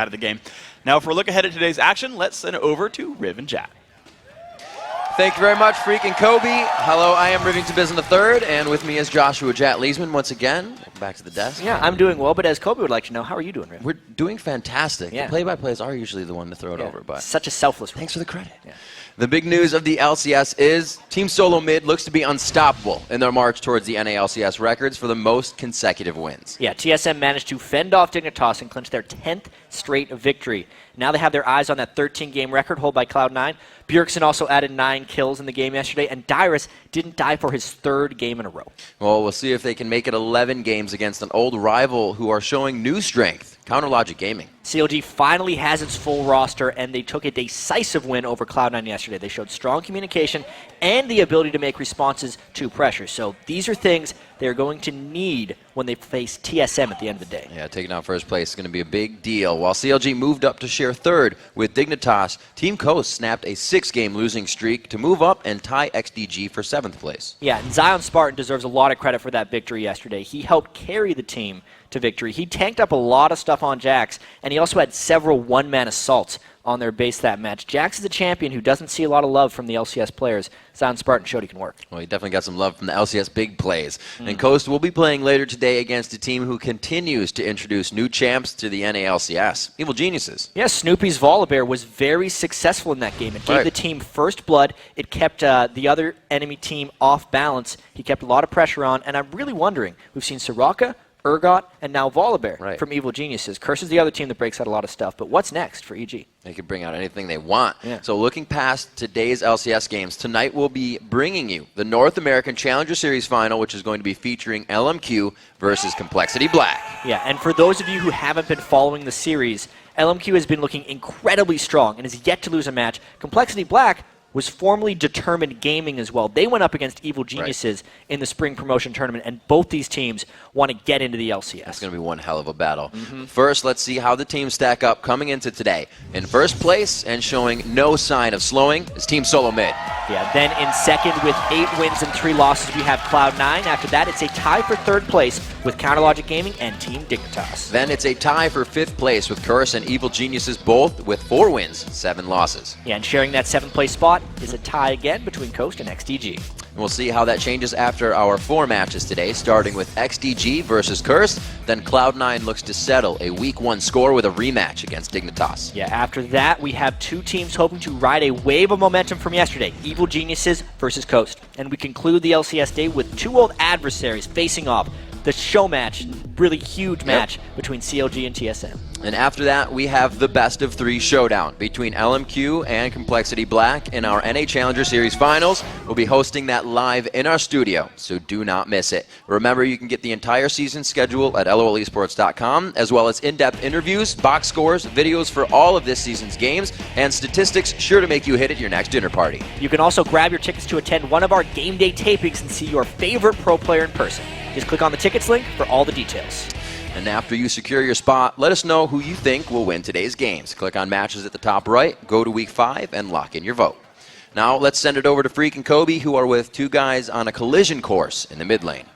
out of the game. Now, if we're looking ahead at today's action, let's send it over to Riv and Jack. Thank you very much, Freak and Kobe. Hello, I am Rivington Biz in the third, and with me is Joshua Jat Leesman once again. Welcome back to the desk. Yeah, I'm doing well, but as Kobe would like to know, how are you doing, Riv? We're doing fantastic. Yeah. The play-by-plays are usually the one to throw it over, but such a selfless one. thanks for the credit. Yeah. The big news of the LCS is Team Solo Mid looks to be unstoppable in their march towards the NA LCS records for the most consecutive wins. Yeah, TSM managed to fend off Dignitas and clinch their 10th straight victory. Now they have their eyes on that 13-game record held by Cloud9. Bjergsen also added 9 kills in the game yesterday, and Dyrus didn't die for his 3rd game in a row. Well, we'll see if they can make it 11 games against an old rival who are showing new strength, Counterlogic Gaming. CLG finally has its full roster, and they took a decisive win over Cloud9 yesterday. They showed strong communication and the ability to make responses to pressure. So these are things they're going to need when they face TSM at the end of the day. Yeah, taking out first place is going to be a big deal. While CLG moved up to share 3rd with Dignitas, Team Coast snapped a 6-game losing streak to move up and tie XDG for 7th place. Yeah, and Zion Spartan deserves a lot of credit for that victory yesterday. He helped carry the team to victory. He tanked up a lot of stuff on Jax, and he also had several one-man assaults on their base that match. Jax is a champion who doesn't see a lot of love from the LCS players. Zion Spartan showed he can work. Well, he definitely got some love from the LCS big plays. And Coast will be playing later today against a team who continues to introduce new champs to the NA LCS, Evil Geniuses. Yes, Snoopy's Volibear was very successful in that game. It gave the team first blood. It kept the other enemy team off balance. He kept a lot of pressure on, and I'm really wondering, we've seen Soraka, Urgot, and now Volibear from Evil Geniuses. Curse is the other team that breaks out a lot of stuff, but what's next for EG? They can bring out anything they want. Yeah. So looking past today's LCS games, tonight we'll be bringing you the North American Challenger Series Final, which is going to be featuring LMQ versus Complexity Black. Yeah, and for those of you who haven't been following the series, LMQ has been looking incredibly strong and has yet to lose a match. Complexity Black was formerly Determined Gaming as well. They went up against Evil Geniuses in the spring promotion tournament, and both these teams want to get into the LCS. It's going to be one hell of a battle. First, let's see how the teams stack up coming into today. In first place and showing no sign of slowing is Team Solo Mid. Yeah, then in second with 8 wins and 3 losses, we have Cloud9. After that, it's a tie for 3rd place with Counterlogic Gaming and Team Dignitas. Then it's a tie for 5th place with Curse and Evil Geniuses, both with 4 wins, 7 losses. Yeah, and sharing that 7th place spot is a tie again between Coast and XDG. And we'll see how that changes after our 4 matches today, starting with XDG versus Curse. Then Cloud9 looks to settle a Week 1 score with a rematch against Dignitas. Yeah, after that, we have 2 teams hoping to ride a wave of momentum from yesterday, Evil Geniuses versus Coast. And we conclude the LCS day with 2 old adversaries facing off. The show match, really huge match between CLG and TSM. And after that, we have the best of 3 showdown between LMQ and Complexity Black in our NA Challenger Series Finals. We'll be hosting that live in our studio, so do not miss it. Remember, you can get the entire season schedule at lolesports.com, as well as in-depth interviews, box scores, videos for all of this season's games, and statistics sure to make you hit at your next dinner party. You can also grab your tickets to attend one of our game day tapings and see your favorite pro player in person. Just click on the tickets link for all the details. And after you secure your spot, let us know who you think will win today's games. Click on matches at the top right, go to Week 5, and lock in your vote. Now let's send it over to Freak and Kobe, who are with 2 guys on a collision course in the mid lane.